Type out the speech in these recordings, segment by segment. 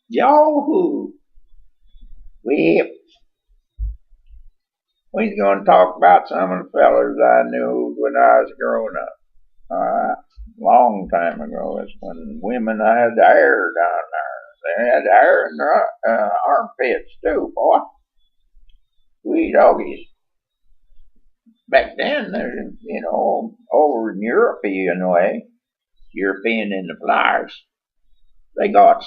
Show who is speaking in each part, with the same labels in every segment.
Speaker 1: Yahoo! We we's going to talk about some of the fellers I knew when I was growing up. Long time ago. That's when women had hair down there. They had hair in their armpits too, boy. We doggies. Back then, over in European way, European in the flyers, they got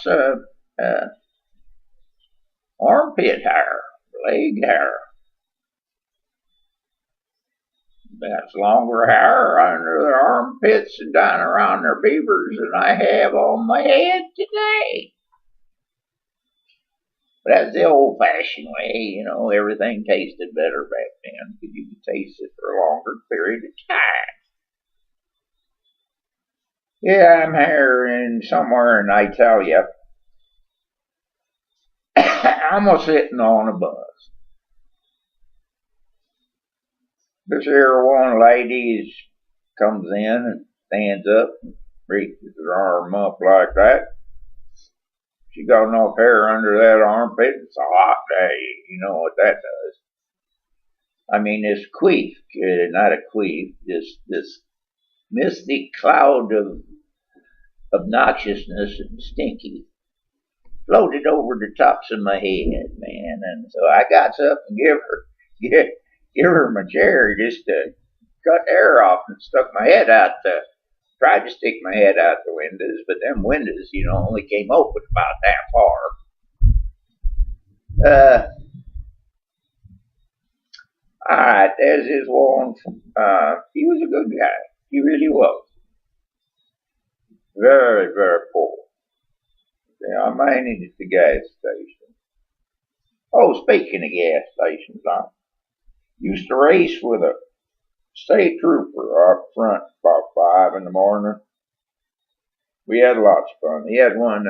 Speaker 1: armpit hair, leg hair. That's longer hair under their armpits and down around their beavers than I have on my head today. But that's the old-fashioned way, everything tasted better back then because you could taste it for a longer period of time. Yeah, I'm here somewhere in Italia. I'm sitting on a bus. This here one lady comes in and stands up and reaches her arm up like that. She got enough hair under that armpit. It's a hot day. You know what that does. I mean, this queef, not a queef, this mystic cloud of obnoxiousness and stinky floated over the tops of my head, man. And so I got up and give her my chair just to cut the air off and stuck my head out. Tried to stick my head out the windows, but them windows, only came open about that far. Alright, there's this one. He was a good guy. He really was. Very, very poor. I managed the gas station. Oh, speaking of gas stations, I used to race with a state trooper up front about 5 in the morning. We had lots of fun. He had one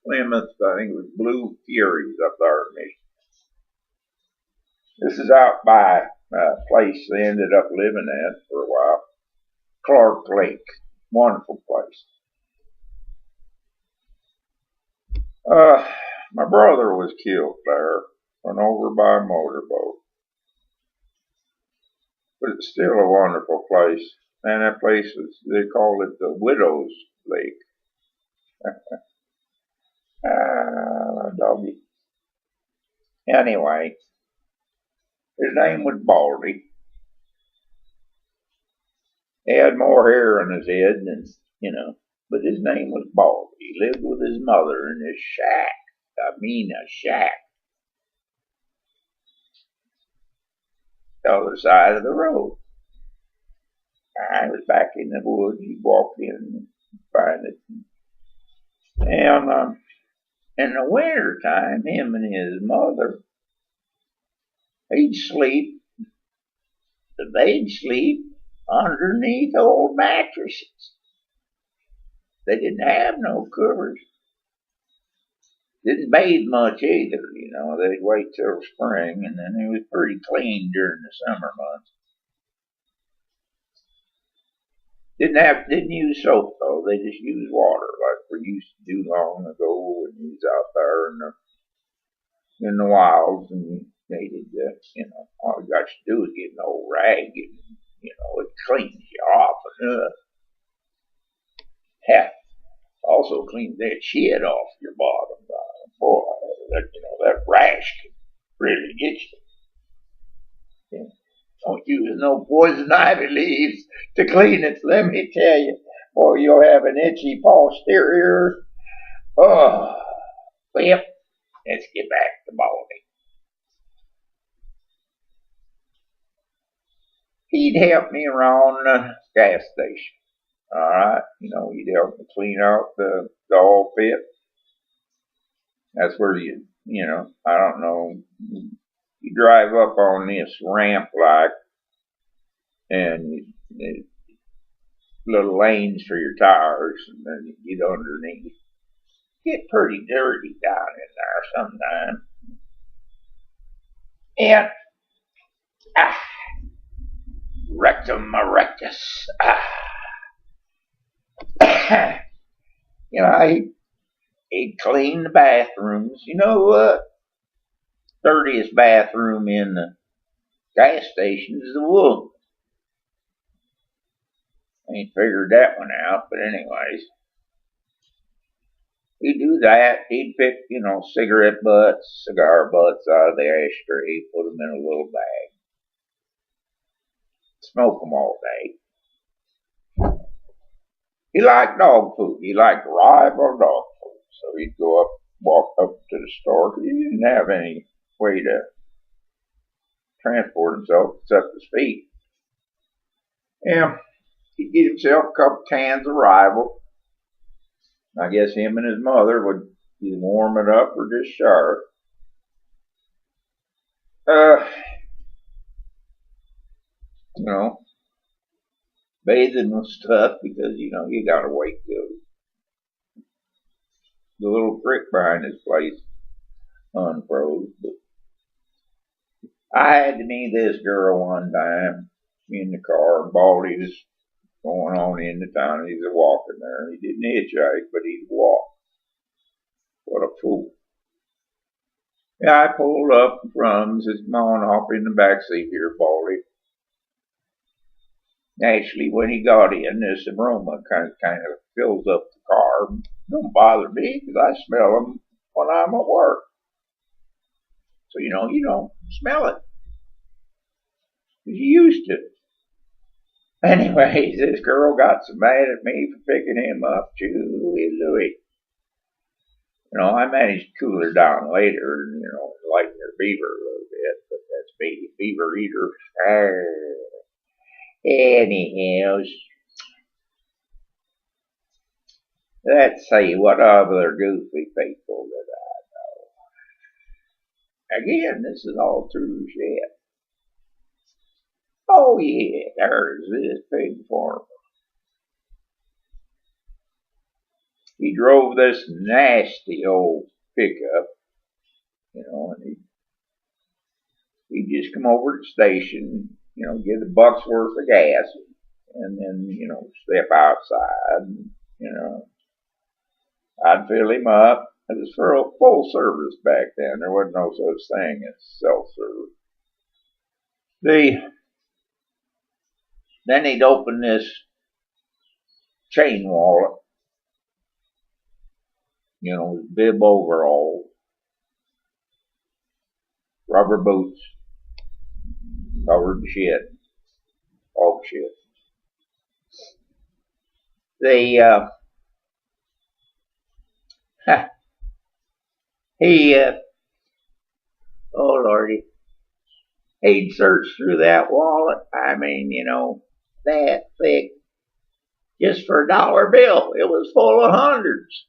Speaker 1: Plymouth, I think it was Blue Furies up there in Michigan. This is out by a place they ended up living at for a while. Clark Lake. Wonderful place. My brother was killed there, run over by a motorboat. But it's still a wonderful place. And that place they call it the Widow's Lake. Doggy. Anyway, his name was Baldy. He had more hair on his head than, but his name was Baldy. He lived with his mother in this shack. I mean a shack. The other side of the road. I was back in the woods. He walked in and find it. And in the winter time, him and his mother, they'd sleep underneath old mattresses. They didn't have no covers. Didn't bathe much either, They'd wait till spring, and then it was pretty clean during the summer months. Didn't use soap though. They just used water like we used to do long ago when you was out there in the wilds, and they did all you got to do is get an old rag, and it cleans you off enough. Heck, also cleans that shit off your bottom. Boy, that rash can really get you. Yeah. Don't use no poison ivy leaves to clean it, let me tell you. Or you'll have an itchy posterior. Oh, well, let's get back to Baldy. He'd help me around the gas station. Alright, he'd help me clean out the oil pit. That's where I don't know, you drive up on this ramp like, and little lanes for your tires, and then you get underneath. Get pretty dirty down in there sometimes. And rectum erectus. He'd clean the bathrooms. You know what? Dirtiest bathroom in the gas station is the woman. Ain't figured that one out, but anyways. He'd do that. He'd pick, cigarette butts, cigar butts out of the ashtray, put them in a little bag, smoke them all day. He liked dog food. He liked rival dog food. So he'd walk up to the store, because he didn't have any way to transport himself except his feet. Yeah, he'd get himself a couple cans of rival. I guess him and his mother would either warm it up or just share it. Bathing was tough because, you gotta wait till the little creek behind his place unfroze. But I had to meet this girl one time in the car. Baldy was going on into town. He's a walking there. He didn't hitchhike, but he'd walk. What a fool. Yeah, I pulled up in front of him, says, come on, hop in the back seat here, Baldy. Actually, when he got in, this aroma kind of fills up the car. Don't bother me, because I smell them when I'm at work. So, you don't smell it. Because you used to. Anyways, this girl got so mad at me for picking him up. Chewy Louie. I managed to cool her down later and, lighten her beaver a little bit. But that's me, beaver eater. Anyhow, let's see what other goofy people that I know. Again, this is all true shit. Oh yeah, there's this pig farmer. He drove this nasty old pickup, and he'd just come over to the station, get a buck's worth of gas, and then, step outside, and, I'd fill him up. It was for a full service back then. There wasn't no such thing as self-service. Then he'd open this chain wallet, his bib overalls, rubber boots, covered in shit, all shit. Oh lordy, he'd search through that wallet. I mean, that thick, just for $1 bill. It was full of hundreds.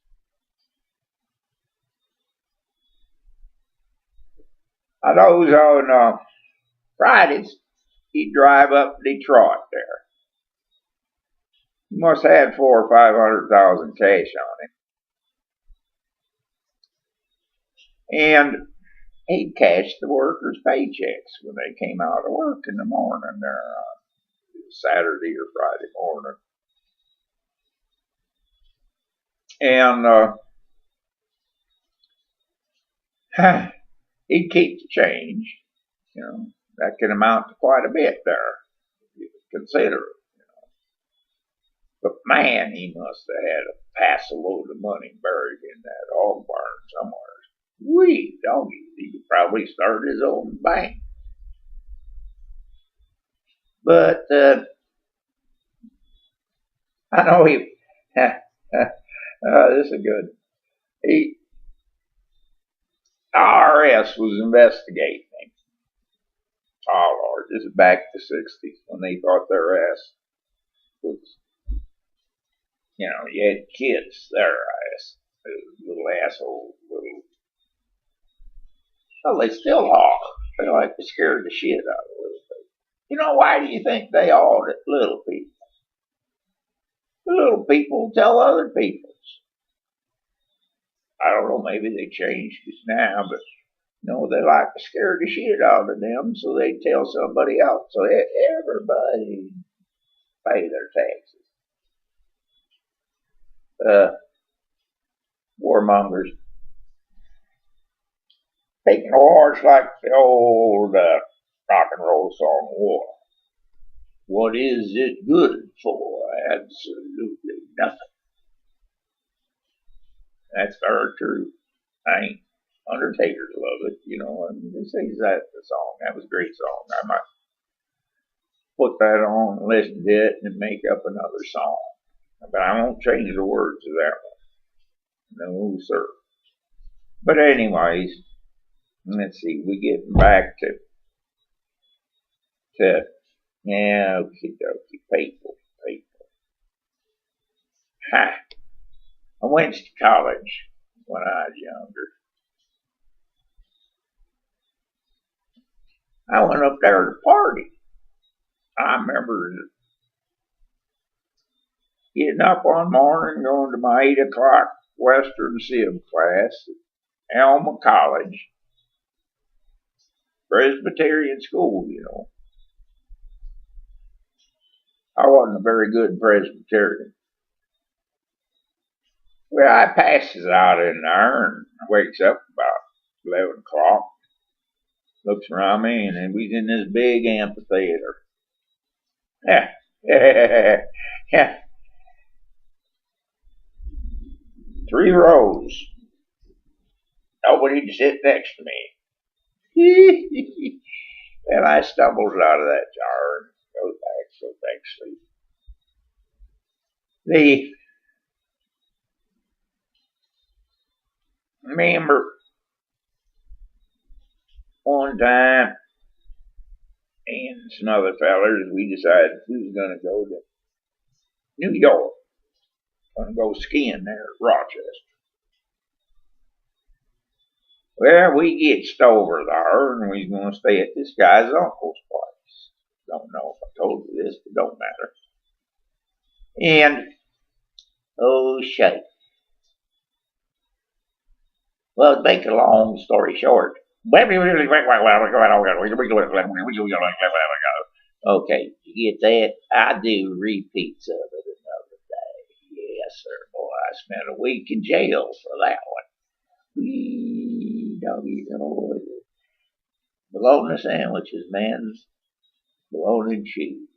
Speaker 1: I knows on Fridays, he'd drive up to Detroit there. He must have had 400,000 or 500,000 cash on him. And he'd cash the workers' paychecks when they came out of work in the morning there on Saturday or Friday morning. And he'd keep the change. That can amount to quite a bit there, if you consider it. But man, he must have had a pass a load of money buried in that hog barn somewhere. Wee doggy, he could probably start his own bank. But I know he. This is good. IRS was investigating him. Oh Lord, this is back to the 60s when they thought their ass was, you had kids, their ass, little assholes, well, they still are. They like to scare the shit out of little people. Why do you think they are little people? The little people tell other people's. I don't know, maybe they changed it now, but they like to scare the shit out of them, so they tell somebody else. So everybody pay their taxes. warmongers. Taking a horse like the old rock and roll song war. What is it good for? Absolutely nothing. That's our truth. I ain't Undertakers love it, you know. I mean, they say that the song. That was a great song. I might put that on and listen to it and make up another song. But I won't change the words of that one. No, sir. But anyways, let's see. We get back to yeah, okie dokie, people. Ha! I went to college when I was younger. I went up there to party. I remember getting up one morning, going to my 8 o'clock Western Civ class at Alma College, Presbyterian school, you know. I wasn't a very good Presbyterian. Well, I passes out in there and wakes up about 11 o'clock, looks around me, and we was in this big amphitheater. Yeah. 3 rows. Nobody to sit next to me. And I stumbles out of that jar and go back to sleep. Remember one time, and some other fellers, we decided we was going to go to New York. Going to go skiing there at Rochester. Well, we gets over there, and we was going to stay at this guy's uncle's place. Don't know if I told you this, but don't matter. And, oh, shit. Well, to make a long story short, okay, you get that? I do repeats of it another day. Yes, sir, boy. I spent a week in jail for that one. Doggy, oh, bologna sandwiches, man. Bologna and cheese.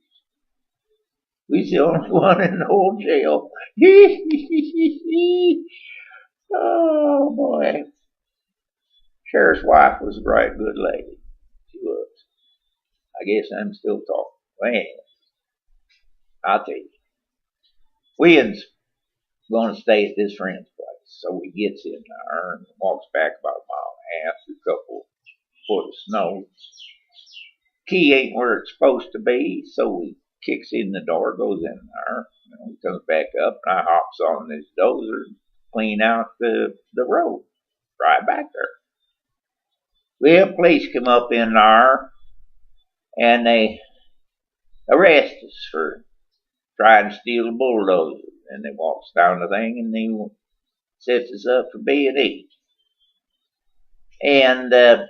Speaker 1: We's the only one in the whole jail. Oh, boy. Sheriff's wife was a bright, good lady. She was. I guess I'm still talking. Well, anyway, I'll tell you. We's going to stay at this friend's place. So we gets in there and walks back about a mile and a half through a couple foot of snow. Key ain't where it's supposed to be, so we kicks in the door, goes in there, and he comes back up, and I hops on this dozer and clean out the road. Right back there. Well, police come up in there, and they arrest us for trying to steal a bulldozer. And they walks down the thing, and they sets us up for B&E. And the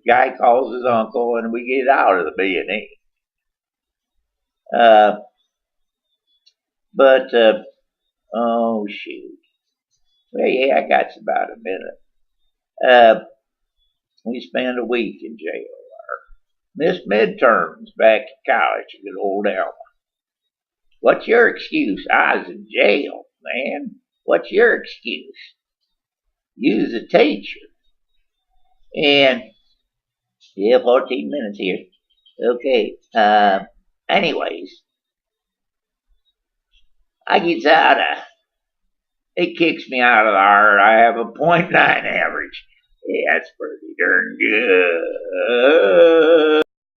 Speaker 1: guy calls his uncle, and we get out of the B&E. Oh, shoot. Well, yeah, I got about a minute. We spent a week in jail there. Missed midterms back at college at good old Alma. What's your excuse? I was in jail, man. What's your excuse? You was a teacher. And, yeah, 14 minutes here. Okay, anyways. I gets out of, it kicks me out of there. I have a .9 average. Yeah, that's pretty darn good.